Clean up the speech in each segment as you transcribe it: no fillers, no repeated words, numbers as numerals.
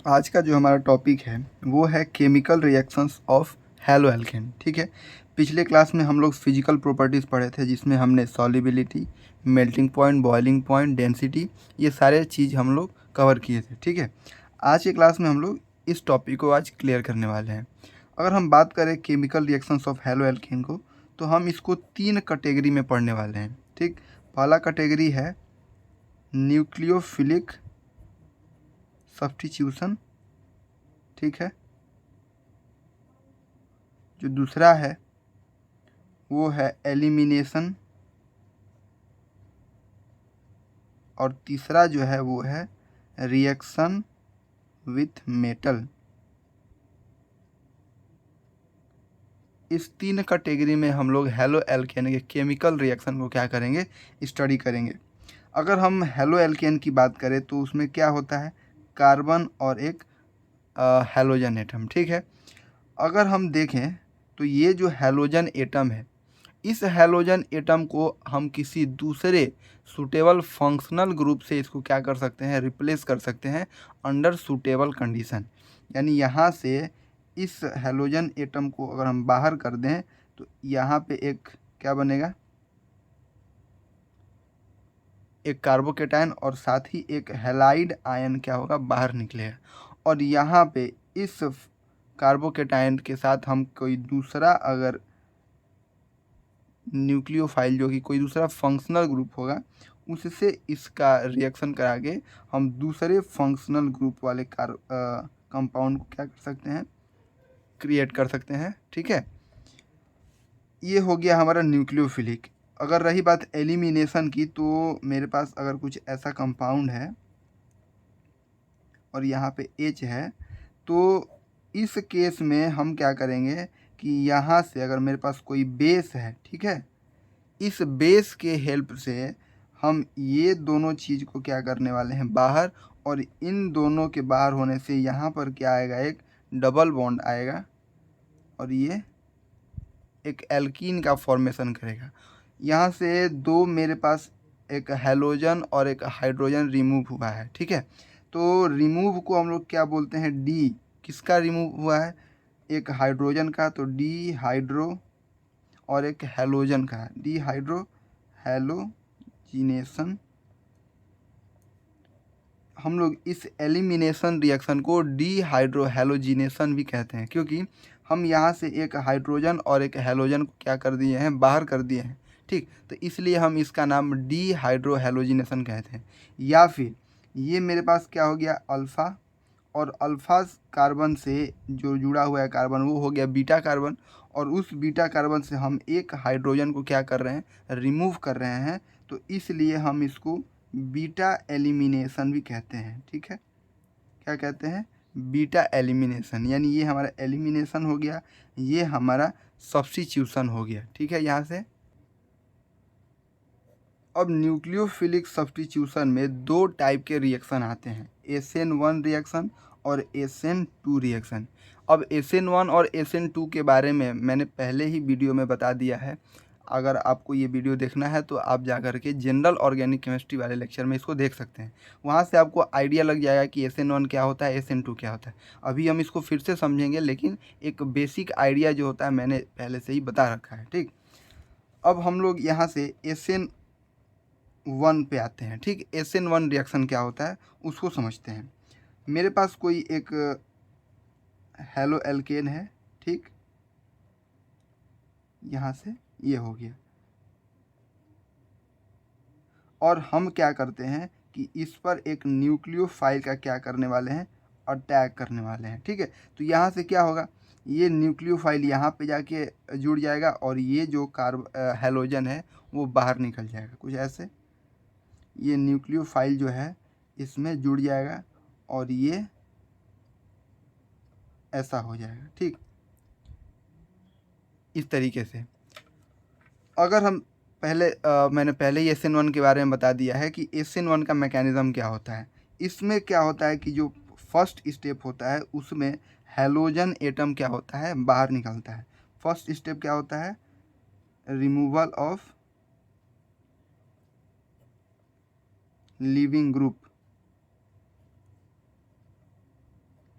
आज का जो हमारा टॉपिक है वो है chemical reactions of haloalkane. ठीक है, पिछले क्लास में हम लोग फिजिकल प्रॉपर्टीज़ पढ़े थे जिसमें हमने solubility, melting point, boiling point, density, ये सारे चीज़ हम लोग कवर किए थे। ठीक है, आज के क्लास में हम लोग इस टॉपिक को आज क्लियर करने वाले हैं। अगर हम बात करें chemical reactions of haloalkane को, तो हम इसको 3 कैटेगरी में पढ़ने वाले हैं। ठीक, पहला कैटेगरी है न्यूक्लियोफिलिक सब्स्टिट्यूशन। ठीक है, जो दूसरा है वो है एलिमिनेशन, और तीसरा जो है वो है रिएक्शन विथ मेटल। इस 3 कैटेगरी में हम लोग हैलो एल्केन के केमिकल रिएक्शन को क्या करेंगे, स्टडी करेंगे। अगर हम हैलो एल्केन की बात करें तो उसमें क्या होता है, कार्बन और एक हैलोजन एटम। ठीक है, अगर हम देखें तो ये जो हैलोजन एटम है, इस हैलोजन एटम को हम किसी दूसरे सूटेबल फंक्शनल ग्रुप से इसको क्या कर सकते हैं, रिप्लेस कर सकते हैं अंडर सूटेबल कंडीशन। यानी यहाँ से इस हैलोजन एटम को अगर हम बाहर कर दें तो यहाँ पे एक क्या बनेगा, एक कार्बोकेटायन, और साथ ही एक हैलाइड आयन क्या होगा, बाहर निकलेगा। और यहाँ पे इस कार्बोकेटायन के साथ हम कोई दूसरा अगर न्यूक्लियोफाइल जो कि कोई दूसरा फंक्शनल ग्रुप होगा, उससे इसका रिएक्शन करा के हम दूसरे फंक्शनल ग्रुप वाले कंपाउंड को क्या कर सकते हैं, क्रिएट कर सकते हैं। ठीक है, ये हो गया हमारा न्यूक्लियोफिलिक। अगर रही बात एलिमिनेशन की, तो मेरे पास अगर कुछ ऐसा कंपाउंड है और यहाँ पे H है, तो इस केस में हम क्या करेंगे कि यहाँ से अगर मेरे पास कोई बेस है, ठीक है, इस बेस के हेल्प से हम ये दोनों चीज़ को क्या करने वाले हैं, बाहर, और इन दोनों के बाहर होने से यहाँ पर क्या आएगा, एक डबल बॉन्ड आएगा और ये एक एल्कीन का फॉर्मेशन करेगा। यहाँ से दो मेरे पास एक हैलोजन और एक हाइड्रोजन रिमूव हुआ है। ठीक है, तो रिमूव को हम लोग क्या बोलते हैं, डी। किसका रिमूव हुआ है, एक हाइड्रोजन का, तो डी हाइड्रो, और एक हैलोजन का, डी हाइड्रो हैलोजिनेशन। हम लोग इस एलिमिनेशन रिएक्शन को डी हाइड्रो हैलोजिनेशन भी कहते हैं, क्योंकि हम यहाँ से एक हाइड्रोजन और एक हैलोजन को क्या कर दिए हैं, बाहर कर दिए हैं। ठीक, तो इसलिए हम इसका नाम डी हाइड्रो हैलोजिनेशन कहते हैं। या फिर ये मेरे पास क्या हो गया, अल्फ़ा, और अल्फ़ा कार्बन से जो जुड़ा हुआ है कार्बन वो हो गया बीटा कार्बन, और उस बीटा कार्बन से हम एक हाइड्रोजन को क्या कर रहे हैं, रिमूव कर रहे हैं। तो इसलिए हम इसको बीटा एलिमिनेशन भी कहते हैं। ठीक है, क्या कहते हैं, बीटा एलिमिनेशन। यानी ये हमारा एलिमिनेशन हो गया, ये हमारा सब्स्टिट्यूशन हो गया। ठीक है, यहाँ से अब न्यूक्लियोफिलिक सब्स्टिट्यूशन में दो टाइप के रिएक्शन आते हैं, SN1 रिएक्शन और SN2 रिएक्शन। अब SN1 और SN2 के बारे में मैंने पहले ही वीडियो में बता दिया है। अगर आपको ये वीडियो देखना है तो आप जा कर के जनरल ऑर्गेनिक केमिस्ट्री वाले लेक्चर में इसको देख सकते हैं। वहाँ से आपको आइडिया लग जाएगा कि SN1 क्या होता है, SN2 क्या होता है। अभी हम इसको फिर से समझेंगे, लेकिन एक बेसिक आइडिया जो होता है मैंने पहले से ही बता रखा है। ठीक, अब हम लोग यहाँ से SN1 पे आते हैं। ठीक, SN1 रिएक्शन क्या होता है उसको समझते हैं। मेरे पास कोई एक हैलो एल्केन है, ठीक, यहाँ से ये हो गया, और हम क्या करते हैं कि इस पर एक न्यूक्लियोफाइल का क्या करने वाले हैं, अटैक करने वाले हैं। ठीक है, तो यहाँ से क्या होगा, ये न्यूक्लियोफाइल यहाँ पे जाके जुड़ जाएगा और ये जो हैलोजन है वो बाहर निकल जाएगा, कुछ ऐसे। ये न्यूक्लियोफाइल जो है इसमें जुड़ जाएगा और ये ऐसा हो जाएगा। ठीक, इस तरीके से अगर हम मैंने पहले ही SN1 के बारे में बता दिया है कि SN1 का मैकेनिज़्म क्या होता है। इसमें क्या होता है कि जो फर्स्ट स्टेप होता है उसमें हैलोजन एटम क्या होता है, बाहर निकलता है। फर्स्ट स्टेप क्या होता है, removal of leaving group.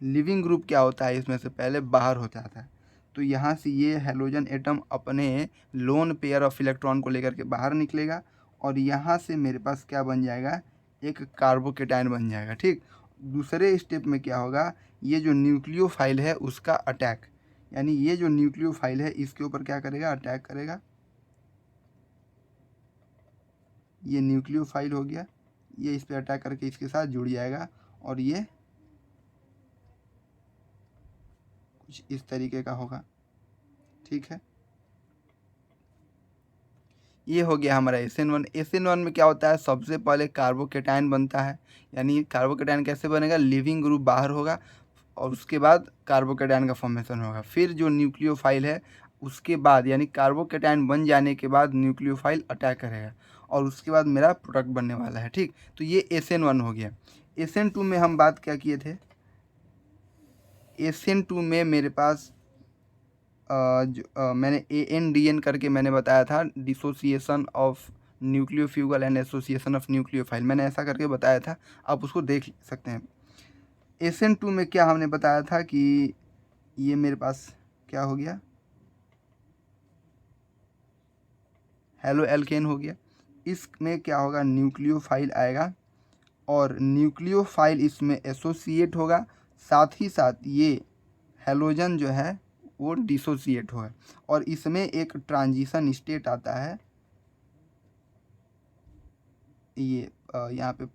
Leaving group क्या होता है इसमें से पहले बाहर हो जाता है। तो यहाँ से ये हैलोजन एटम अपने लोन पेयर ऑफ इलेक्ट्रॉन को लेकर के बाहर निकलेगा और यहाँ से मेरे पास क्या बन जाएगा, एक कार्बोकेटायन बन जाएगा। ठीक, दूसरे स्टेप में क्या होगा, ये जो न्यूक्लियोफाइल है उसका अटैक, यानी ये जो न्यूक्लियोफाइल है इसके ऊपर क्या करेगा, अटैक करेगा। ये न्यूक्लियोफाइल हो गया, ये इस पर अटैक करके इसके साथ जुड़ जाएगा और ये कुछ इस तरीके का होगा। ठीक है, ये हो गया हमारा SN1। SN1 में क्या होता है, सबसे पहले कार्बोकेटायन बनता है, यानी कार्बोकेटायन कैसे बनेगा, लिविंग ग्रुप बाहर होगा और उसके बाद कार्बोकेटायन का फॉर्मेशन होगा। फिर जो न्यूक्लियोफाइल है उसके बाद, यानी कार्बोकेटायन बन जाने के बाद न्यूक्लियोफाइल अटैक करेगा और उसके बाद मेरा प्रोडक्ट बनने वाला है। ठीक, तो ये SN1 हो गया। SN2 में हम बात क्या किए थे, SN2 में मेरे पास मैंने ANDN करके मैंने बताया था, dissociation of nucleofugal and association of nucleophile, मैंने ऐसा करके बताया था, आप उसको देख सकते हैं। SN2 में क्या हमने बताया था कि ये मेरे पास क्या हो गया, हेलो एल्केन हो गया। इसमें क्या होगा, न्यूक्लियोफाइल आएगा और न्यूक्लियोफाइल इसमें एसोसिएट होगा, साथ ही साथ ये हैलोजन जो है वो डिसोसिएट होगा और इसमें एक ट्रांजिशन स्टेट आता है। ये यहाँ पे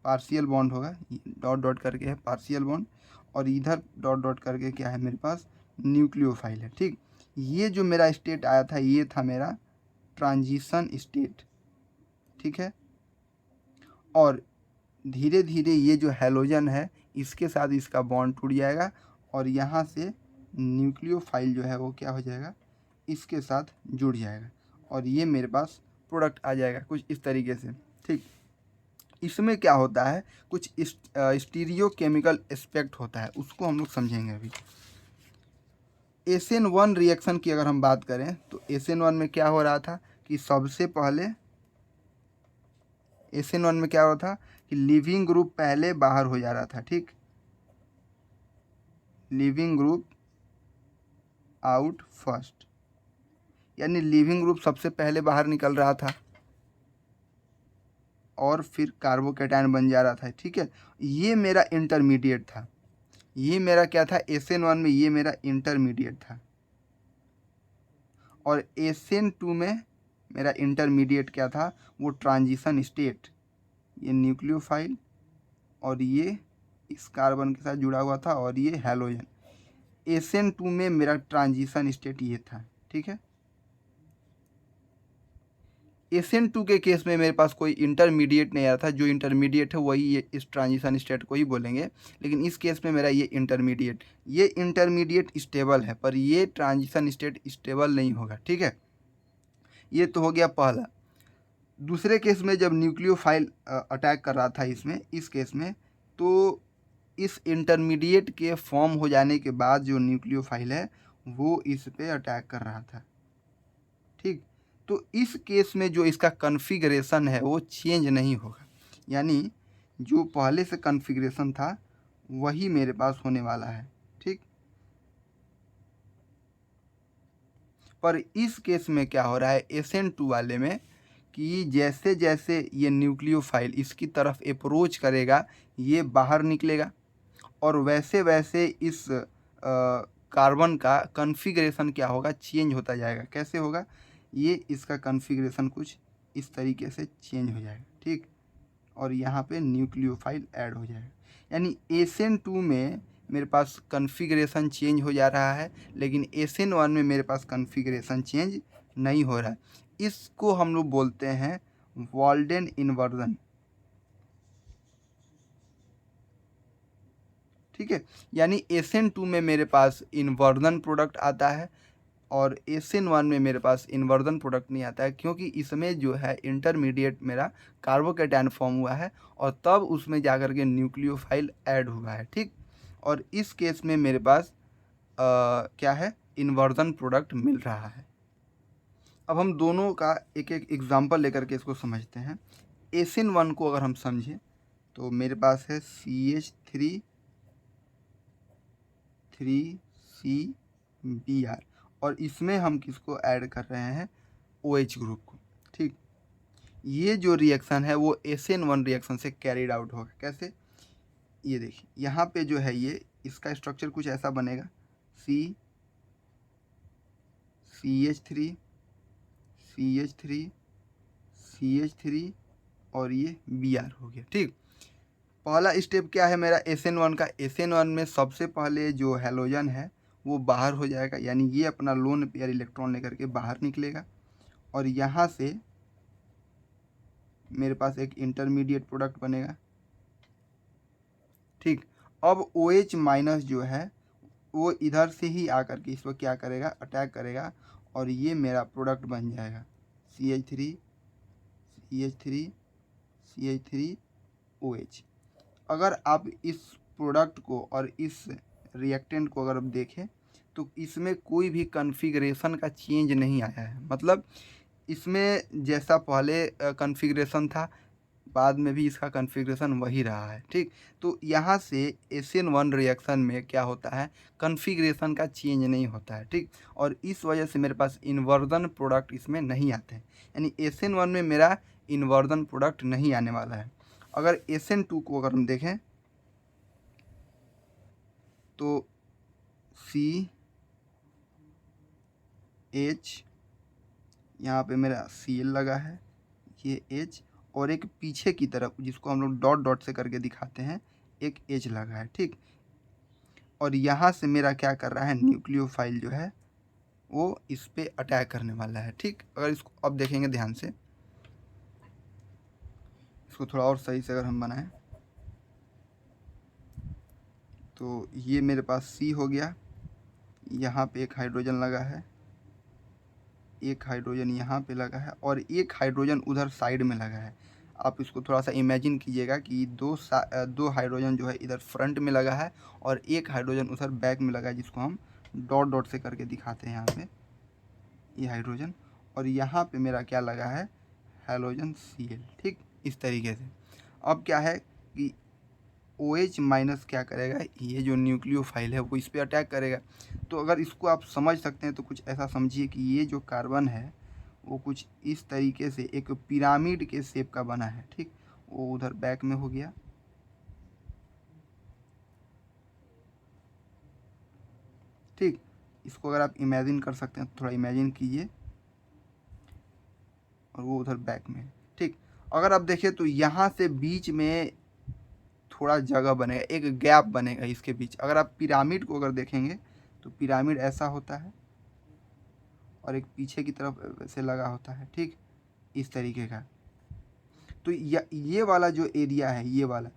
पार्शियल बॉन्ड होगा, डॉट डॉट करके है पार्शियल बॉन्ड और इधर डॉट डॉट करके क्या है मेरे पास, न्यूक्लियोफाइल है। ठीक, ये जो मेरा स्टेट आया था ये था मेरा ट्रांजिशन स्टेट। ठीक है, और धीरे धीरे ये जो हैलोजन है इसके साथ इसका बॉन्ड टूट जाएगा और यहाँ से न्यूक्लियोफाइल जो है वो क्या हो जाएगा, इसके साथ जुड़ जाएगा और ये मेरे पास प्रोडक्ट आ जाएगा कुछ इस तरीके से। ठीक, इसमें क्या होता है, कुछ स्टीरियो केमिकल एस्पेक्ट होता है, उसको हम लोग समझेंगे अभी। SN1 रिएक्शन की अगर हम बात करें तो SN1 में क्या हो रहा था कि सबसे पहले SN1 में क्या हो रहा था कि लिविंग ग्रुप पहले बाहर हो जा रहा था। ठीक, लिविंग ग्रुप आउट फर्स्ट, यानी लिविंग ग्रुप सबसे पहले बाहर निकल रहा था और फिर कार्बोकेटायन बन जा रहा था। ठीक है, ये मेरा इंटरमीडिएट था, ये मेरा क्या था, SN1 में ये मेरा इंटरमीडिएट था और SN2 में मेरा इंटरमीडिएट क्या था, वो ट्रांजिशन स्टेट, ये न्यूक्लियोफाइल और ये इस कार्बन के साथ जुड़ा हुआ था और ये हैलोजन। SN2 में मेरा ट्रांजिशन स्टेट ये था। ठीक है, SN2 के केस में मेरे पास कोई इंटरमीडिएट नहीं आया था, जो इंटरमीडिएट है वही ये इस ट्रांजिशन स्टेट को ही बोलेंगे, लेकिन इस केस में मेरा ये इंटरमीडिएट स्टेबल है पर ये ट्रांजिशन स्टेट स्टेबल नहीं होगा। ठीक है, ये तो हो गया पहला। दूसरे केस में जब न्यूक्लियोफाइल अटैक कर रहा था इसमें, इस केस में तो इस इंटरमीडिएट के फॉर्म हो जाने के बाद जो न्यूक्लियोफाइल है वो इस पे अटैक कर रहा था। ठीक, तो इस केस में जो इसका कॉन्फ़िगरेशन है वो चेंज नहीं होगा, यानी जो पहले से कॉन्फ़िगरेशन था वही मेरे पास होने वाला है। ठीक, पर इस केस में क्या हो रहा है SN2 वाले में कि जैसे जैसे ये न्यूक्लियोफाइल इसकी तरफ अप्रोच करेगा ये बाहर निकलेगा और वैसे वैसे इस कार्बन का कॉन्फ़िगरेशन क्या होगा, चेंज होता जाएगा। कैसे होगा, ये इसका कॉन्फ़िगरेशन कुछ इस तरीके से चेंज हो जाएगा। ठीक, और यहाँ पे न्यूक्लियोफाइल ऐड हो जाएगा, यानी SN2 में मेरे पास कॉन्फ़िगरेशन चेंज हो जा रहा है लेकिन SN1 में मेरे पास कॉन्फ़िगरेशन चेंज नहीं हो रहा है। इसको हम लोग बोलते हैं वाल्डेन इन्वर्जन। ठीक है, यानी SN2 में मेरे पास इन्वर्जन प्रोडक्ट आता है और SN1 में मेरे पास इन्वर्जन प्रोडक्ट नहीं आता है, क्योंकि इसमें जो है इंटरमीडिएट मेरा कार्बोकेटायन फॉर्म हुआ है और तब उसमें जाकर के न्यूक्लियोफाइल ऐड हुआ है। ठीक, और इस केस में मेरे पास क्या है, इन्वर्जन प्रोडक्ट मिल रहा है। अब हम दोनों का एक एक एग्जाम्पल लेकर के इसको समझते हैं। SN1 को अगर हम समझें तो मेरे पास है CH3 3CBr, और इसमें हम किसको ऐड कर रहे हैं, OH ग्रुप को। ठीक, ये जो रिएक्शन है वो SN1 रिएक्शन से कैरिड आउट होगा। कैसे, ये देखिए यहाँ पे जो है ये इसका स्ट्रक्चर कुछ ऐसा बनेगा, CH3 CH3 CH3 और ये Br हो गया। ठीक, पहला स्टेप क्या है मेरा SN1 का, SN1 में सबसे पहले जो हैलोजन है वो बाहर हो जाएगा, यानी ये अपना लोन पेयर इलेक्ट्रॉन लेकर के बाहर निकलेगा, और यहाँ से मेरे पास एक इंटरमीडिएट प्रोडक्ट बनेगा। ठीक, अब OH माइनस जो है वो इधर से ही आकर के इसको क्या करेगा, अटैक करेगा, और ये मेरा प्रोडक्ट बन जाएगा CH3 CH3 CH3 OH। अगर आप इस प्रोडक्ट को और इस रिएक्टेंट को अगर आप देखें तो इसमें कोई भी कॉन्फ़िगरेशन का चेंज नहीं आया है, मतलब इसमें जैसा पहले कॉन्फ़िगरेशन था बाद में भी इसका कॉन्फ़िगरेशन वही रहा है। ठीक, तो यहाँ से SN1 रिएक्शन में क्या होता है, कॉन्फ़िगरेशन का चेंज नहीं होता है। ठीक, और इस वजह से मेरे पास इन्वर्जन प्रोडक्ट इसमें नहीं आते हैं, यानी SN1 में मेरा इन्वर्जन प्रोडक्ट नहीं आने वाला है। अगर SN2 को अगर हम देखें तो CH, यहाँ पे मेरा Cl लगा है, ये H, और एक पीछे की तरफ जिसको हम लोग डॉट डॉट से करके दिखाते हैं एक H लगा है। ठीक, और यहाँ से मेरा क्या कर रहा है, न्यूक्लियोफाइल जो है वो इस पे अटैक करने वाला है। ठीक, अगर इसको अब देखेंगे ध्यान से, इसको थोड़ा और सही से अगर हम बनाएं तो ये मेरे पास C हो गया, यहाँ पे एक हाइड्रोजन लगा है, एक हाइड्रोजन यहाँ पे लगा है, और एक हाइड्रोजन उधर साइड में लगा है। आप इसको थोड़ा सा इमेजिन कीजिएगा कि दो हाइड्रोजन जो है इधर फ्रंट में लगा है और एक हाइड्रोजन उधर बैक में लगा है, जिसको हम डॉट डॉट से करके दिखाते हैं यहाँ पे, ये हाइड्रोजन, और यहाँ पे मेरा क्या लगा है, हैलोजन Cl। ठीक, इस तरीके से अब क्या है कि OH माइनस क्या करेगा, ये जो न्यूक्लियोफाइल है वो इस पर अटैक करेगा। तो अगर इसको आप समझ सकते हैं तो कुछ ऐसा समझिए कि ये जो कार्बन है वो कुछ इस तरीके से एक पिरामिड के शेप का बना है। ठीक, वो उधर बैक में हो गया। ठीक, इसको अगर आप इमेजिन कर सकते हैं तो थोड़ा इमेजिन कीजिए, और वो उधर बैक में है। ठीक, अगर आप देखें तो यहाँ से बीच में थोड़ा जगह बनेगा, एक गैप बनेगा इसके बीच। अगर आप पिरामिड को अगर देखेंगे तो पिरामिड ऐसा होता है और एक पीछे की तरफ वैसे लगा होता है। ठीक, इस तरीके का। तो ये वाला जो एरिया है, ये वाला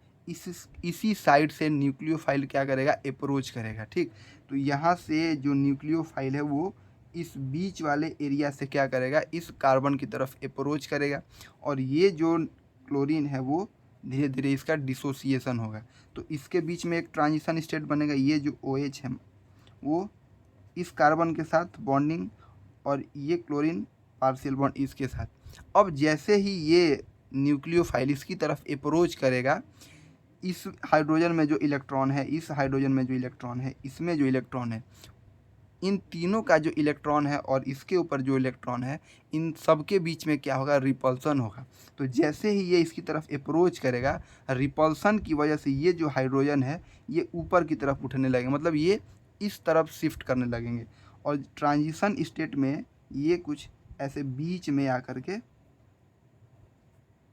इसी साइड से न्यूक्लियोफाइल क्या करेगा, अप्रोच करेगा। ठीक, तो यहाँ से जो न्यूक्लियोफाइल है वो इस बीच वाले एरिया से क्या करेगा, इस कार्बन की तरफ अप्रोच करेगा, और ये जो क्लोरीन है वो धीरे धीरे इसका डिसोसिएशन होगा। तो इसके बीच में एक ट्रांजिशन स्टेट बनेगा, ये जो OH है वो इस कार्बन के साथ बॉन्डिंग, और ये क्लोरीन पार्शियल बॉन्ड इसके साथ। अब जैसे ही ये न्यूक्लियोफाइल इसकी तरफ अप्रोच करेगा, इस हाइड्रोजन में जो इलेक्ट्रॉन है, इस हाइड्रोजन में जो इलेक्ट्रॉन है, इसमें जो इलेक्ट्रॉन है, इन तीनों का जो इलेक्ट्रॉन है और इसके ऊपर जो इलेक्ट्रॉन है, इन सब के बीच में क्या होगा, रिपल्सन होगा। तो जैसे ही ये इसकी तरफ अप्रोच करेगा, रिपल्सन की वजह से ये जो हाइड्रोजन है ये ऊपर की तरफ उठने लगेगा, मतलब ये इस तरफ शिफ्ट करने लगेंगे, और ट्रांजिशन स्टेट में ये कुछ ऐसे बीच में आकर के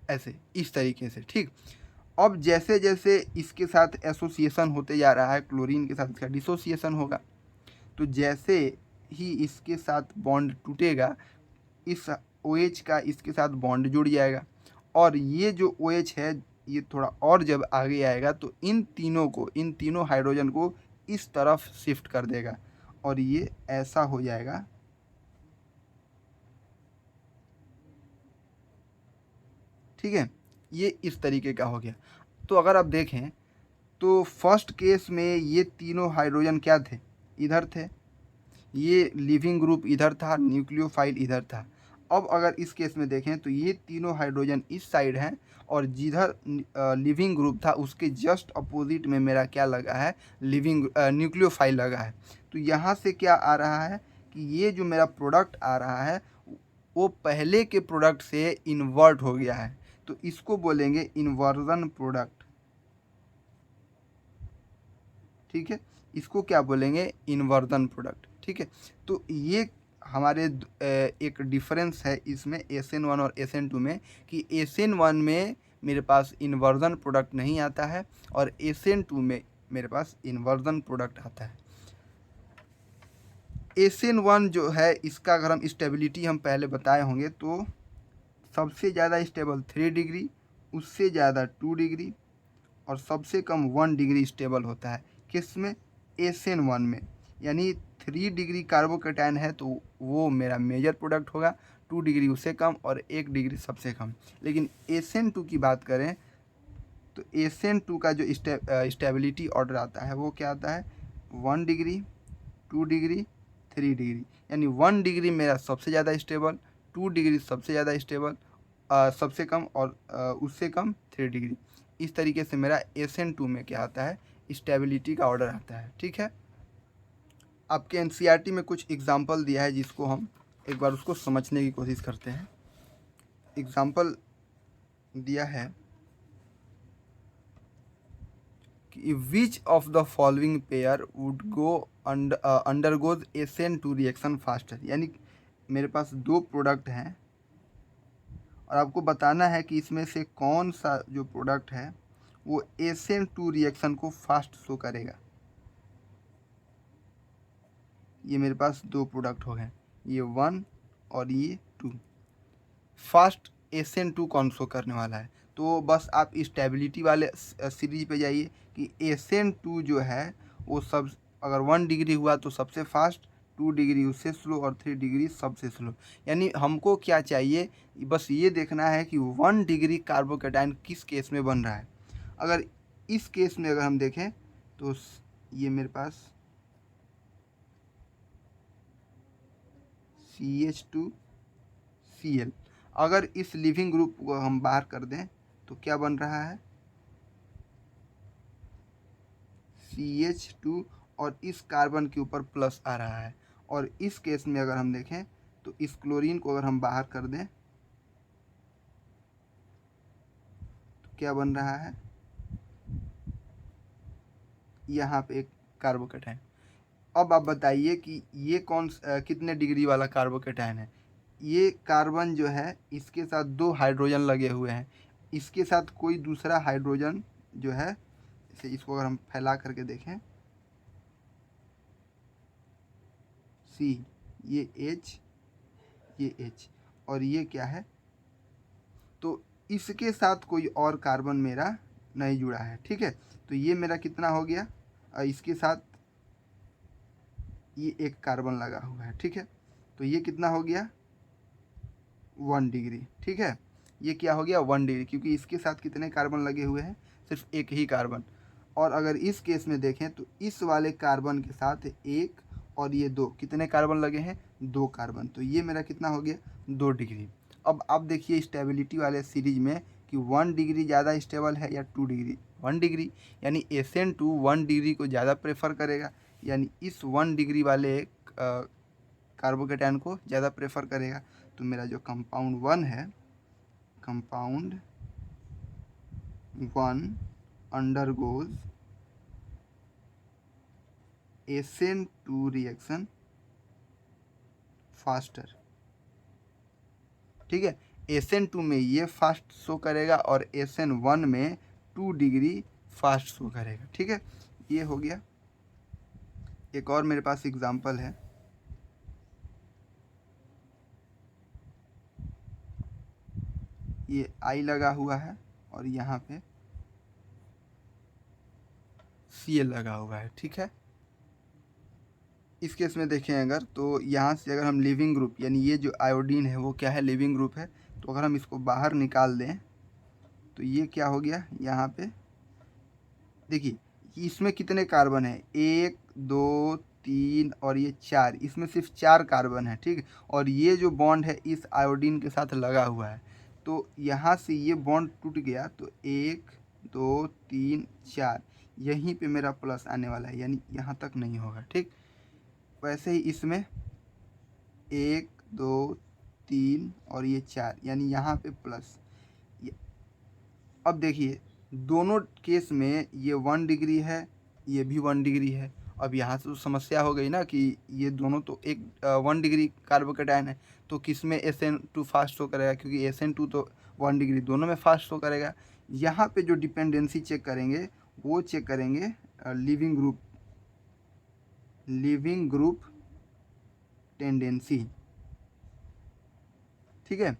ऐसे इस तरीके से। ठीक, अब जैसे जैसे इसके साथ एसोसिएशन होते जा रहा है, क्लोरीन के साथ इसका डिसोसिएशन होगा, तो जैसे ही इसके साथ बॉन्ड टूटेगा, इस OH का इसके साथ बॉन्ड जुड़ जाएगा, और ये जो OH है ये थोड़ा और जब आगे आएगा तो इन तीनों हाइड्रोजन को इस तरफ शिफ्ट कर देगा, और ये ऐसा हो जाएगा। ठीक है, ये इस तरीके का हो गया। तो अगर आप देखें तो फर्स्ट केस में ये तीनों हाइड्रोजन क्या थे, इधर थे, ये लिविंग ग्रुप इधर था, न्यूक्लियोफाइल इधर था। अब अगर इस केस में देखें तो ये तीनों हाइड्रोजन इस साइड हैं और जिधर लिविंग ग्रुप था उसके जस्ट अपोजिट में मेरा क्या लगा है, लिविंग न्यूक्लियोफाइल लगा है। तो यहाँ से क्या आ रहा है कि ये जो मेरा प्रोडक्ट आ रहा है वो पहले के प्रोडक्ट से इन्वर्ट हो गया है, तो इसको बोलेंगे इन्वर्जन प्रोडक्ट। ठीक है, इसको क्या बोलेंगे, इन्वर्जन प्रोडक्ट। ठीक है, तो ये हमारे एक डिफरेंस है इसमें SN1 और SN2 में कि SN1 में मेरे पास इन्वर्जन प्रोडक्ट नहीं आता है और SN2 में मेरे पास इन्वर्जन प्रोडक्ट आता है। SN1 जो है इसका अगर हम स्टेबिलिटी हम पहले बताए होंगे तो सबसे ज़्यादा स्टेबल 3 डिग्री, उससे ज़्यादा 2 डिग्री और सबसे कम 1 डिग्री स्टेबल होता है। किस में, SN1 में। यानी 3 डिग्री कार्बोकेटायन है तो वो मेरा मेजर प्रोडक्ट होगा, 2 डिग्री उससे कम और 1 डिग्री सबसे कम। लेकिन SN2 की बात करें तो SN2 का जो स्टेबिलिटी ऑर्डर आता है वो क्या आता है, 1 डिग्री, 2 डिग्री, 3 डिग्री। यानी 1 डिग्री मेरा सबसे ज़्यादा स्टेबल, 2 डिग्री सबसे ज़्यादा स्टेबल, सबसे कम और उससे कम 3 डिग्री। इस तरीके से मेरा SN2 में क्या आता है, स्टेबिलिटी का ऑर्डर आता है। ठीक है, आपके NCERT में कुछ एग्जाम्पल दिया है जिसको हम एक बार उसको समझने की कोशिश करते हैं। एग्जाम्पल दिया है कि which of the following pair would go undergoes SN2 reaction faster. यानी मेरे पास 2 प्रोडक्ट हैं और आपको बताना है कि इसमें से कौन सा जो प्रोडक्ट है वो SN2 रिएक्शन को फास्ट शो करेगा। ये मेरे पास 2 प्रोडक्ट हो गए, ये 1 और ये 2। फास्ट SN2 कौन शो करने वाला है, तो बस आप स्टेबिलिटी वाले सीरीज पे जाइए कि SN2 जो है वो सब अगर 1 डिग्री हुआ तो सबसे फास्ट, 2 डिग्री उससे स्लो और 3 डिग्री सबसे स्लो। यानी हमको क्या चाहिए, बस ये देखना है कि 1 डिग्री कार्बोकेटायन किस केस में बन रहा है। अगर इस केस में अगर हम देखें तो ये मेरे पास CH2Cl, अगर इस लिविंग ग्रुप को हम बाहर कर दें तो क्या बन रहा है, CH2 और इस कार्बन के ऊपर प्लस आ रहा है। और इस केस में अगर हम देखें तो इस क्लोरीन को अगर हम बाहर कर दें तो क्या बन रहा है, यहाँ पे एक कार्बोकेटायन। अब आप बताइए कि ये कितने डिग्री वाला कार्बोकेटायन है। ये कार्बन जो है इसके साथ 2 हाइड्रोजन लगे हुए हैं, इसके साथ कोई दूसरा हाइड्रोजन जो है, जैसे इसको अगर हम फैला करके देखें, C, ये H, ये H और ये क्या है, तो इसके साथ कोई और कार्बन मेरा नहीं जुड़ा है। ठीक है, तो ये मेरा कितना हो गया, इसके साथ ये एक कार्बन लगा हुआ है। ठीक है, तो ये कितना हो गया, 1 डिग्री। ठीक है, ये क्या हो गया, 1 डिग्री, क्योंकि इसके साथ कितने कार्बन लगे हुए हैं, सिर्फ एक ही कार्बन। और अगर इस केस में देखें तो इस वाले कार्बन के साथ 1 और ये 2, कितने कार्बन लगे हैं, 2 कार्बन। तो ये मेरा कितना हो गया, 2 डिग्री। अब आप देखिए स्टेबिलिटी वाले सीरीज में कि 1 डिग्री ज़्यादा स्टेबल है या 2 डिग्री, 1 डिग्री। यानी SN2 1 डिग्री को ज़्यादा प्रेफर करेगा, यानी इस 1 डिग्री वाले कार्बोकेटायन को ज़्यादा प्रेफर करेगा। तो मेरा जो कंपाउंड 1 है, compound 1 undergoes SN2 reaction faster. ठीक है, SN2 में ये फास्ट शो करेगा और SN1 में 2 डिग्री फास्ट शो करेगा। ठीक है, ये हो गया। एक और मेरे पास एग्जांपल है, ये I लगा हुआ है और यहाँ पे Cl लगा हुआ है। ठीक है, इस केस में देखें अगर तो यहाँ से अगर हम लिविंग ग्रुप, यानी ये जो आयोडीन है वो क्या है, लिविंग ग्रुप है, तो अगर हम इसको बाहर निकाल दें तो ये क्या हो गया, यहाँ पे देखिए इसमें कितने कार्बन है, 1 2 3 और ये 4, इसमें सिर्फ 4 कार्बन है, ठीक है। और ये जो बॉन्ड है इस आयोडीन के साथ लगा हुआ है, तो यहाँ से ये बॉन्ड टूट गया, तो 1 2 3 4 यहीं पे मेरा प्लस आने वाला है, यानी यहाँ तक नहीं होगा, ठीक। वैसे ही इसमें 1 2 3 और ये 4, यानी यहाँ पे प्लस। अब देखिए दोनों केस में ये 1 डिग्री है, ये भी 1 डिग्री है। अब यहाँ से तो समस्या हो गई ना कि ये दोनों तो एक 1 डिग्री कार्बोकेटायन है, तो किस में SN2 फास्ट शो करेगा, क्योंकि SN2 तो 1 डिग्री दोनों में फास्ट शो करेगा। यहाँ पे जो डिपेंडेंसी चेक करेंगे वो चेक करेंगे लिविंग ग्रुप टेंडेंसी, ठीक है।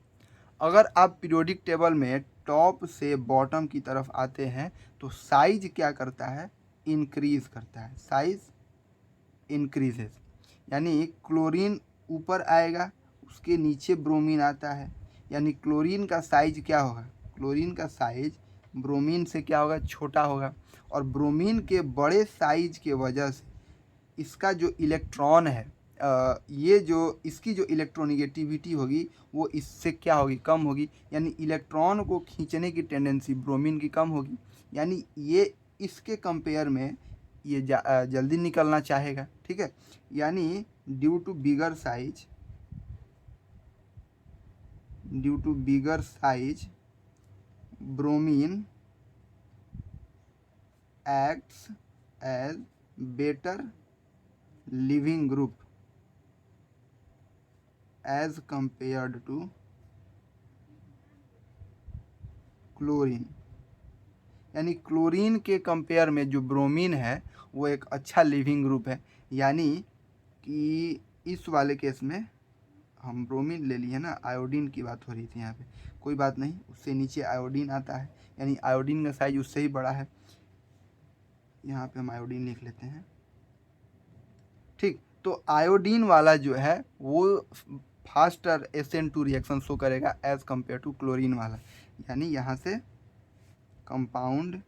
अगर आप पीरियोडिक टेबल में टॉप से बॉटम की तरफ आते हैं तो साइज क्या करता है, इंक्रीज करता है, साइज इंक्रीजेस, यानी क्लोरीन ऊपर आएगा, उसके नीचे ब्रोमीन आता है, यानी क्लोरीन का साइज क्या होगा, क्लोरीन का साइज ब्रोमीन से क्या होगा, छोटा होगा। और ब्रोमीन के बड़े साइज के वजह से इसका जो इलेक्ट्रॉन है, ये जो इसकी जो इलेक्ट्रोनिगेटिविटी होगी वो इससे क्या होगी, कम होगी, यानी इलेक्ट्रॉन को खींचने की टेंडेंसी ब्रोमीन की कम होगी, यानी ये इसके कंपेयर में ये जल्दी निकलना चाहेगा, ठीक है। यानी due to bigger size bromine acts as better living group as compared to chlorine, यानी क्लोरीन के कंपेयर में जो ब्रोमीन है वो एक अच्छा लिविंग ग्रुप है। यानी कि इस वाले केस में हम ब्रोमीन ले लिए ना, आयोडीन की बात हो रही थी यहाँ पे, कोई बात नहीं, उससे नीचे आयोडीन आता है, यानी आयोडीन का साइज उससे ही बड़ा है। यहाँ पे हम आयोडीन लिख लेते हैं, ठीक। तो आयोडीन वाला जो है वो फास्टर SN2 रिएक्शन शो करेगा एज कंपेयर टू क्लोरीन वाला, यानी यहाँ से compound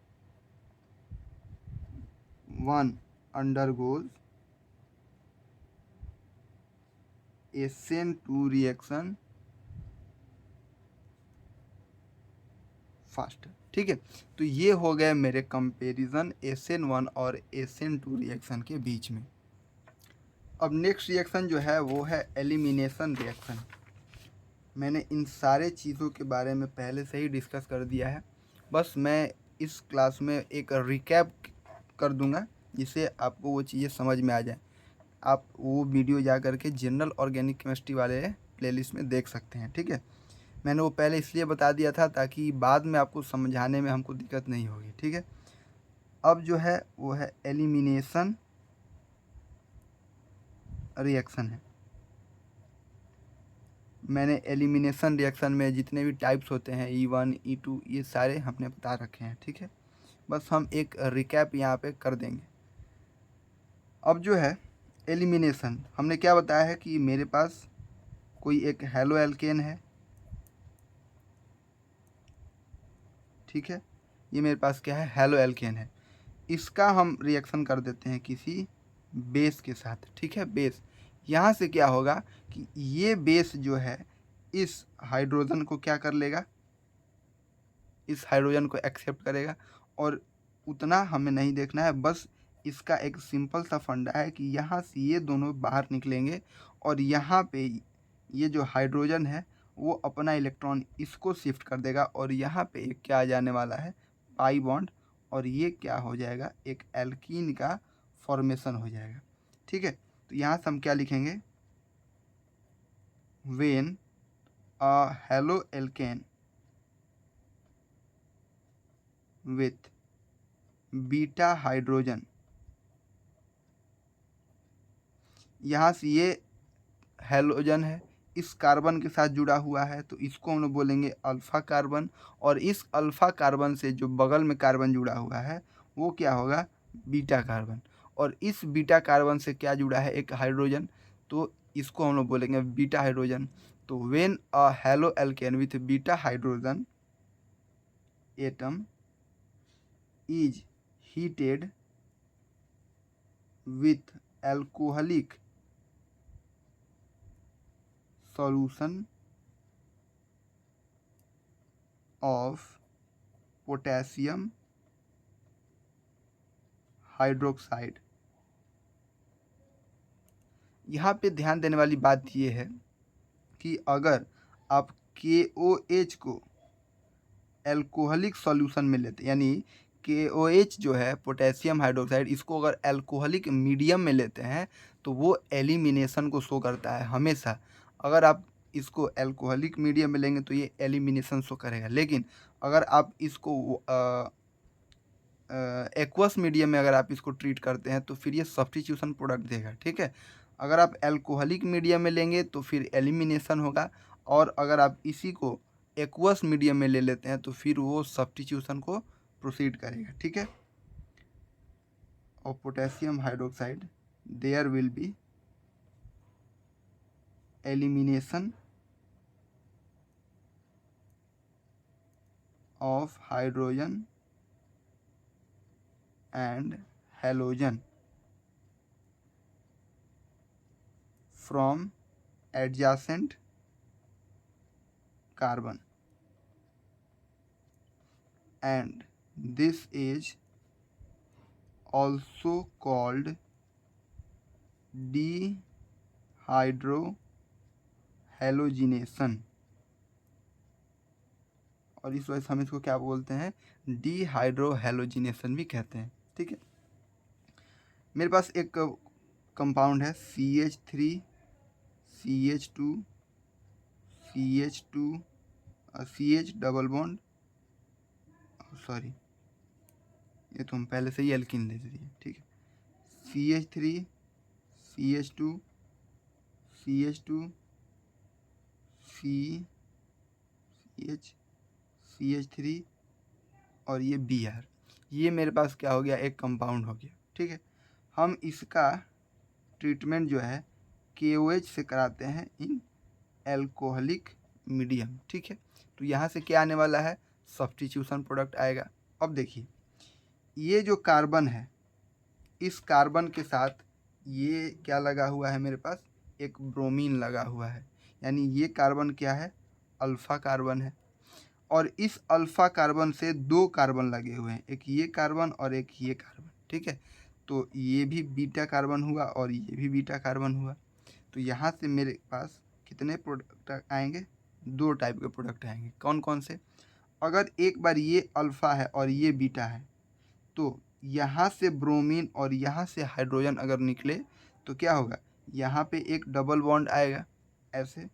1 undergoes SN2 reaction faster, ठीक है। तो ये हो गए मेरे कंपैरिजन SN1 और SN2 रिएक्शन के बीच में। अब नेक्स्ट रिएक्शन जो है वो है एलिमिनेशन रिएक्शन। मैंने इन सारे चीज़ों के बारे में पहले से ही डिस्कस कर दिया है, बस मैं इस क्लास में एक रिकैप कर दूंगा जिससे आपको वो चीज़ें समझ में आ जाए। आप वो वीडियो जा कर के जनरल ऑर्गेनिक केमिस्ट्री वाले प्लेलिस्ट में देख सकते हैं, ठीक है। मैंने वो पहले इसलिए बता दिया था ताकि बाद में आपको समझाने में हमको दिक्कत नहीं होगी, ठीक है। अब जो है वो है एलिमिनेशन रिएक्शन है। मैंने एलिमिनेशन रिएक्शन में जितने भी टाइप्स होते हैं E1 E2 ये सारे हमने बता रखे हैं, ठीक है। बस हम एक रिकैप यहाँ पे कर देंगे। अब जो है एलिमिनेशन, हमने क्या बताया है कि मेरे पास कोई एक हेलो एल्केन है, ठीक है। ये मेरे पास क्या है, हेलो एल्केन है। इसका हम रिएक्शन कर देते हैं किसी बेस के साथ, ठीक है। बेस, यहाँ से क्या होगा कि ये बेस जो है इस हाइड्रोजन को क्या कर लेगा, इस हाइड्रोजन को एक्सेप्ट करेगा। और उतना हमें नहीं देखना है, बस इसका एक सिंपल सा फंडा है कि यहाँ से ये दोनों बाहर निकलेंगे और यहाँ पे ये जो हाइड्रोजन है वो अपना इलेक्ट्रॉन इसको शिफ्ट कर देगा और यहाँ पे एक क्या आ जाने वाला है, पाई बॉन्ड, और ये क्या हो जाएगा, एक एल्कीन का फॉर्मेशन हो जाएगा, ठीक है। तो यहाँ से हम क्या लिखेंगे, when a halo alkane with beta hydrogen, यहाँ से ये हेलोजन है, इस कार्बन के साथ जुड़ा हुआ है तो इसको हम लोग बोलेंगे अल्फ़ा कार्बन, और इस अल्फ़ा कार्बन से जो बगल में कार्बन जुड़ा हुआ है वो क्या होगा, बीटा कार्बन। और इस बीटा कार्बन से क्या जुड़ा है, एक हाइड्रोजन, तो इसको हम लोग बोलेंगे बीटा हाइड्रोजन। तो when a halo alkane with beta hydrogen atom is heated with alcoholic solution of potassium hydroxide. यहाँ पे ध्यान देने वाली बात ये है कि अगर आप KOH को एल्कोहलिक सॉल्यूशन में लेते, यानी KOH जो है पोटेशियम हाइड्रोक्साइड, इसको अगर एल्कोहलिक मीडियम में लेते हैं तो वो एलिमिनेशन को शो करता है हमेशा। अगर आप इसको एल्कोहलिक मीडियम में लेंगे तो ये एलिमिनेशन शो करेगा, लेकिन अगर आप इसको एक्वस मीडियम में अगर आप इसको ट्रीट करते हैं तो फिर ये सब्स्टिट्यूशन प्रोडक्ट देगा। ठीक है, अगर आप एल्कोहलिक मीडियम में लेंगे तो फिर एलिमिनेशन होगा, और अगर आप इसी को एक्वस मीडियम में ले लेते हैं तो फिर वो सब्स्टिट्यूशन को प्रोसीड करेगा। ठीक है, और potassium hydroxide there will be elimination of hydrogen and halogen from adjacent carbon, and this is also called dehydrohalogenation, और इस वजह से हम इसको क्या बोलते हैं, डिहाइड्रोहेलोजिनेशन भी कहते हैं। ठीक है, मेरे पास एक कंपाउंड है CH3 CH2 CH2 CH double bond, sorry ये तो हम पहले से ही एल्कीन ले दिए। ठीक है, CH3 CH2 CH2 CH3 और ये Br, ये मेरे पास क्या हो गया, एक कंपाउंड हो गया। ठीक है, हम इसका ट्रीटमेंट जो है KOH से कराते हैं इन एल्कोहलिक मीडियम। ठीक है, तो यहाँ से क्या आने वाला है, सब्स्टिट्यूशन प्रोडक्ट आएगा। अब देखिए, ये जो कार्बन है, इस कार्बन के साथ ये क्या लगा हुआ है, मेरे पास एक ब्रोमीन लगा हुआ है, यानी ये कार्बन क्या है, अल्फ़ा कार्बन है, और इस अल्फ़ा कार्बन से दो कार्बन लगे हुए हैं, एक ये कार्बन और एक ये कार्बन। ठीक है, तो ये भी बीटा कार्बन हुआ और ये भी बीटा कार्बन हुआ। तो यहाँ से मेरे पास कितने प्रोडक्ट आएंगे, दो टाइप के प्रोडक्ट आएंगे। कौन कौन से, अगर एक बार ये अल्फ़ा है और ये बीटा है तो यहाँ से ब्रोमीन और यहाँ से हाइड्रोजन अगर निकले तो क्या होगा, यहाँ पे एक डबल बॉन्ड आएगा ऐसे,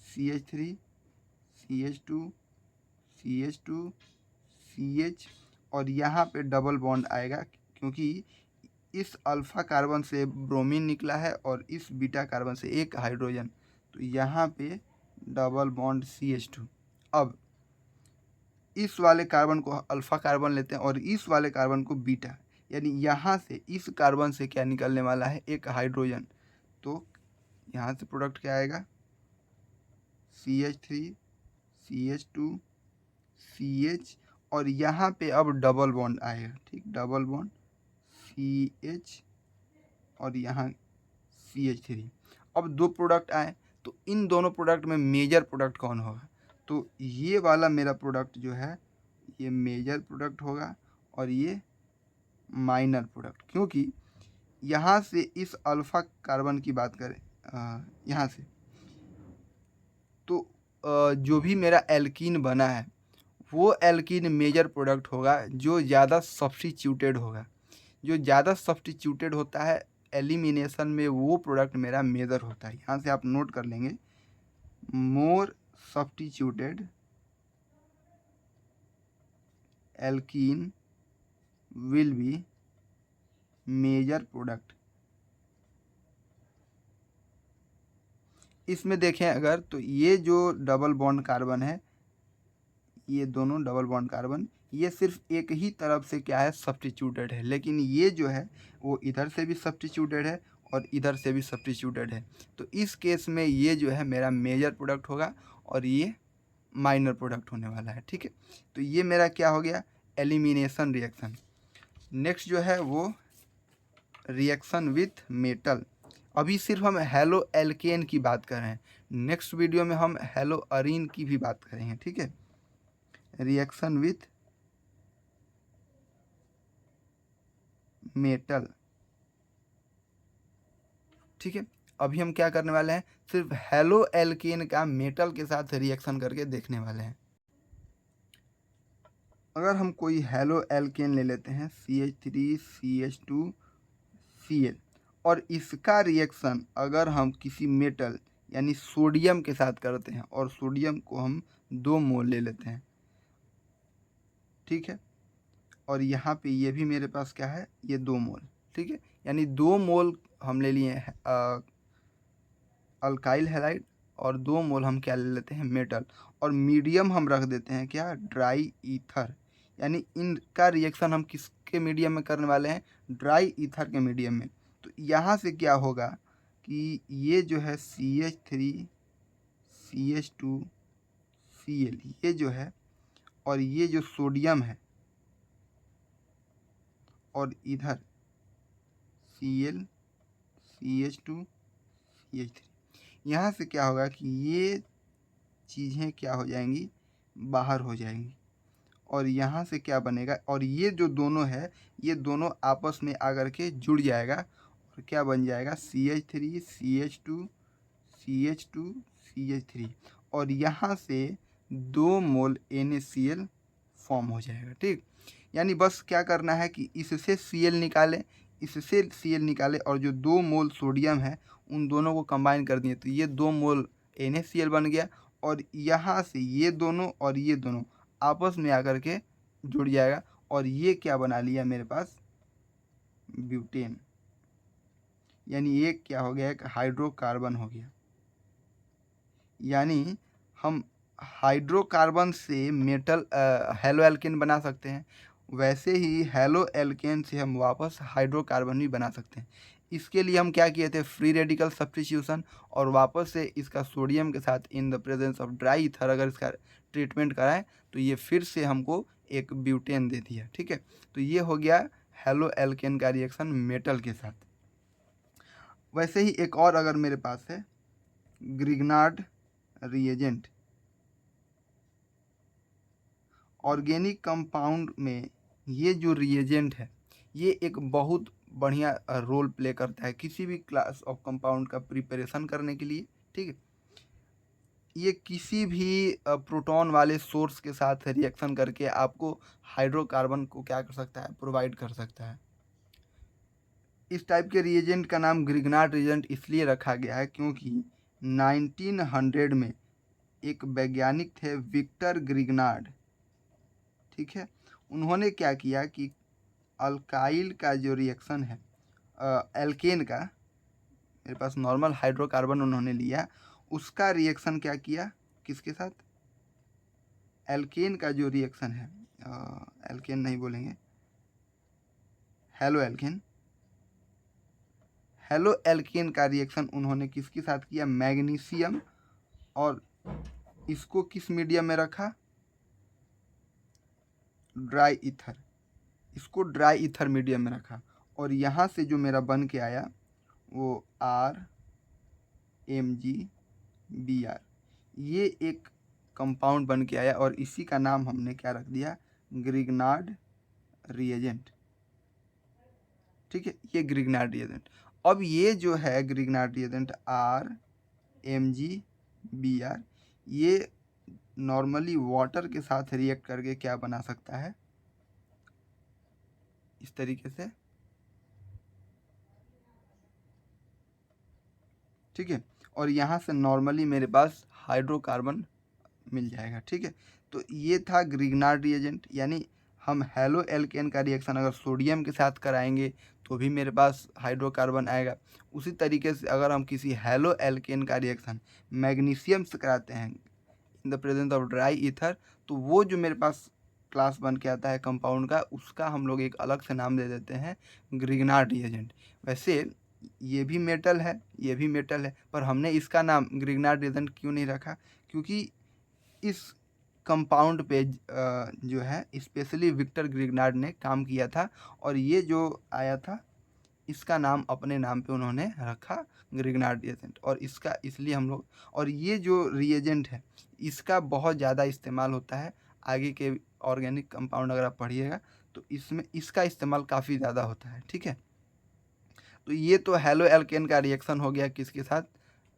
CH3 CH2 CH2 CH, और यहाँ पे डबल बॉन्ड आएगा क्योंकि इस अल्फ़ा कार्बन से ब्रोमीन निकला है और इस बीटा कार्बन से एक हाइड्रोजन, तो यहाँ पे डबल बॉन्ड CH2। अब इस वाले कार्बन को अल्फ़ा कार्बन लेते हैं और इस वाले कार्बन को बीटा, यानी यहाँ से इस कार्बन से क्या निकलने वाला है, एक हाइड्रोजन। तो यहाँ से प्रोडक्ट क्या आएगा, CH3 CH2 CH, और यहाँ पे अब डबल बॉन्ड आएगा। ठीक, डबल बॉन्ड CH और यहाँ CH3। अब दो प्रोडक्ट आए तो इन दोनों प्रोडक्ट में मेजर प्रोडक्ट कौन होगा, तो ये वाला मेरा प्रोडक्ट जो है ये मेजर प्रोडक्ट होगा और ये माइनर प्रोडक्ट, क्योंकि यहाँ से इस अल्फ़ा कार्बन की बात करें यहाँ से, तो जो भी मेरा एल्कीन बना है वो एल्कीन मेजर प्रोडक्ट होगा जो ज़्यादा सब्स्टिट्यूटेड होगा। जो ज़्यादा सब्स्टिट्यूटेड होता है एलिमिनेशन में, वो प्रोडक्ट मेरा मेजर होता है। यहाँ से आप नोट कर लेंगे, more substituted alkene will be major product. इसमें देखें अगर, तो ये जो डबल बॉन्ड कार्बन है, ये दोनों डबल बॉन्ड कार्बन, ये सिर्फ एक ही तरफ से क्या है, सब्स्टिट्यूटेड है, लेकिन ये जो है वो इधर से भी सब्स्टिट्यूटेड है और इधर से भी सब्स्टिट्यूटेड है। तो इस केस में ये जो है मेरा मेजर प्रोडक्ट होगा और ये माइनर प्रोडक्ट होने वाला है। ठीक है, तो ये मेरा क्या हो गया, एलिमिनेशन रिएक्शन। नेक्स्ट जो है वो रिएक्शन विथ मेटल। अभी सिर्फ हम हेलो एल्केन की बात कर रहे हैं, नेक्स्ट वीडियो में हम हेलो अरीन की भी बात करेंगे, ठीक है। रिएक्शन विथ मेटल, ठीक है। अभी हम क्या करने वाले हैं, सिर्फ हेलो एल्केन का मेटल के साथ रिएक्शन करके देखने वाले हैं। अगर हम कोई हेलो एल्केन ले लेते हैं CH3CH2Cl, और इसका रिएक्शन अगर हम किसी मेटल यानी सोडियम के साथ करते हैं, और सोडियम को हम 2 मोल ले लेते हैं, ठीक है। और यहाँ पे ये भी मेरे पास क्या है, ये 2 मोल, ठीक है। यानी 2 मोल हम ले लिए हैं अल्काइल हैलाइड, और 2 मोल हम क्या ले लेते हैं, मेटल। और मीडियम हम रख देते हैं क्या, ड्राई ईथर। यानी इनका रिएक्शन हम किसके मीडियम में करने वाले हैं, ड्राई ईथर के मीडियम में। तो यहाँ से क्या होगा कि ये जो है CH3CH2Cl ये जो है, और ये जो सोडियम है, और इधर Cl CH2CH3, यहाँ से क्या होगा कि ये चीज़ें क्या हो जाएंगी, बाहर हो जाएंगी। और यहाँ से क्या बनेगा, और ये जो दोनों है, ये दोनों आपस में आकर के जुड़ जाएगा, और क्या बन जाएगा, CH3CH2CH2CH3, और यहाँ से 2 मोल NaCl फॉर्म हो जाएगा, ठीक। यानी बस क्या करना है कि इससे Cl निकालें, इससे Cl निकालें, और जो 2 मोल सोडियम है उन दोनों को कंबाइन कर दिए, तो ये 2 मोल NaCl बन गया। और यहाँ से ये दोनों और ये दोनों आपस में आकर के जुड़ जाएगा, और ये क्या बना लिया मेरे पास, ब्यूटेन। यानी ये क्या हो गया, एक हाइड्रोकार्बन हो गया। यानी हम हाइड्रोकार्बन से मेटल हेलो एल्केन बना सकते हैं, वैसे ही हेलो एल्केन से हम वापस हाइड्रोकार्बन भी बना सकते हैं। इसके लिए हम क्या किए थे, फ्री रेडिकल सब्स्टिट्यूशन, और वापस से इसका सोडियम के साथ in the presence of dry ether अगर इसका ट्रीटमेंट कराएं तो ये फिर से हमको एक ब्यूटेन दे दिया, ठीक है। तो ये हो गया हेलो एल्केन का रिएक्शन मेटल के साथ। वैसे ही एक और अगर मेरे पास है ग्रिग्नार्ड रिएजेंट, ऑर्गेनिक कंपाउंड में ये जो रिएजेंट है ये एक बहुत बढ़िया रोल प्ले करता है किसी भी क्लास ऑफ कंपाउंड का प्रिपरेशन करने के लिए, ठीक है। ये किसी भी प्रोटॉन वाले सोर्स के साथ रिएक्शन करके आपको हाइड्रोकार्बन को क्या कर सकता है, प्रोवाइड कर सकता है। इस टाइप के रिएजेंट का नाम ग्रिग्नार्ड रिएजेंट इसलिए रखा गया है क्योंकि 1900 में एक वैज्ञानिक थे विक्टर ग्रिग्नार्ड, ठीक है। उन्होंने क्या किया कि अल्काइल का जो रिएक्शन है एल्केन का, मेरे पास नॉर्मल हाइड्रोकार्बन उन्होंने लिया, उसका रिएक्शन क्या किया, किसके साथ, एल्केन का जो रिएक्शन है, एल्केन नहीं बोलेंगे, हेलो एल्केन, हेलो एल्केन का रिएक्शन उन्होंने किसके साथ किया, मैग्नीशियम, और इसको किस मीडियम में रखा, ड्राई ईथर, इसको ड्राई ईथर मीडियम में रखा। और यहाँ से जो मेरा बन के आया वो RMgBr, ये एक कंपाउंड बन के आया, और इसी का नाम हमने क्या रख दिया, ग्रिग्नार्ड रिएजेंट, ठीक है। ये ग्रिग्नार्ड रिएजेंट। अब ये जो है ग्रिग्नार्ड रिएजेंट RMgBr, ये नॉर्मली वाटर के साथ रिएक्ट करके क्या बना सकता है, इस तरीके से, ठीक है। और यहाँ से नॉर्मली मेरे पास हाइड्रोकार्बन मिल जाएगा, ठीक है। तो ये था ग्रिग्नार्ड रिएजेंट। यानी हम हेलो एल्केन का रिएक्शन अगर सोडियम के साथ कराएंगे तो भी मेरे पास हाइड्रोकार्बन आएगा। उसी तरीके से अगर हम किसी हेलो एल्केन का रिएक्शन मैग्नीशियम से कराते हैं in the presence of dry ether, तो वो जो मेरे पास क्लास बन के आता है कंपाउंड का, उसका हम लोग एक अलग से नाम दे देते हैं ग्रिग्नार्ड रिएजेंट। वैसे ये भी मेटल है, ये भी मेटल है, पर हमने इसका नाम ग्रिग्नार्ड रिएजेंट क्यों नहीं रखा, क्योंकि इस कंपाउंड पे जो है स्पेशली विक्टर ग्रिग्नार्ड ने काम किया था, और ये जो आया था इसका नाम अपने नाम पे उन्होंने रखा ग्रिग्नार्ड रिएजेंट। और इसका इसलिए हम लोग, और ये जो रिएजेंट है इसका बहुत ज़्यादा इस्तेमाल होता है आगे के ऑर्गेनिक कंपाउंड अगर आप पढ़िएगा तो इसमें इसका इस्तेमाल काफ़ी ज़्यादा होता है। ठीक है, तो ये तो हेलो एल्केन का रिएक्शन हो गया किसके साथ,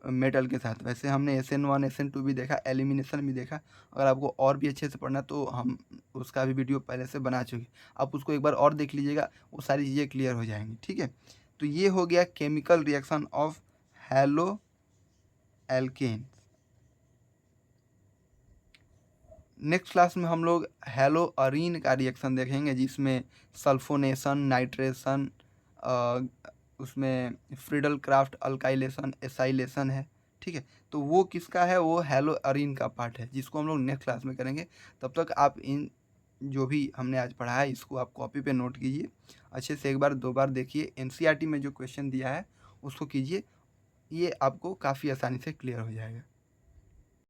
मेटल के साथ। वैसे हमने SN1 SN2 भी देखा, एलिमिनेशन भी देखा। अगर आपको और भी अच्छे से पढ़ना तो हम उसका भी वीडियो पहले से बना चुके, आप उसको एक बार और देख लीजिएगा, वो सारी चीज़ें क्लियर हो जाएंगी। ठीक है, तो ये हो गया chemical reaction of halo alkane. Next class में हम लोग हेलो अरीन का रिएक्शन देखेंगे जिसमें सल्फोनेशन, नाइट्रेशन, उसमें फ्रीडल क्राफ्ट अल्काइलेशन, एसाइलेशन है। ठीक है, तो वो किसका है, वो हेलो अरीन का पार्ट है जिसको हम लोग नेक्स्ट क्लास में करेंगे। तब तक आप इन जो भी हमने आज पढ़ा है इसको आप कॉपी पे नोट कीजिए, अच्छे से एक बार दो बार देखिए, NCERT में जो क्वेश्चन दिया है उसको कीजिए, ये आपको काफ़ी आसानी से क्लियर हो जाएगा।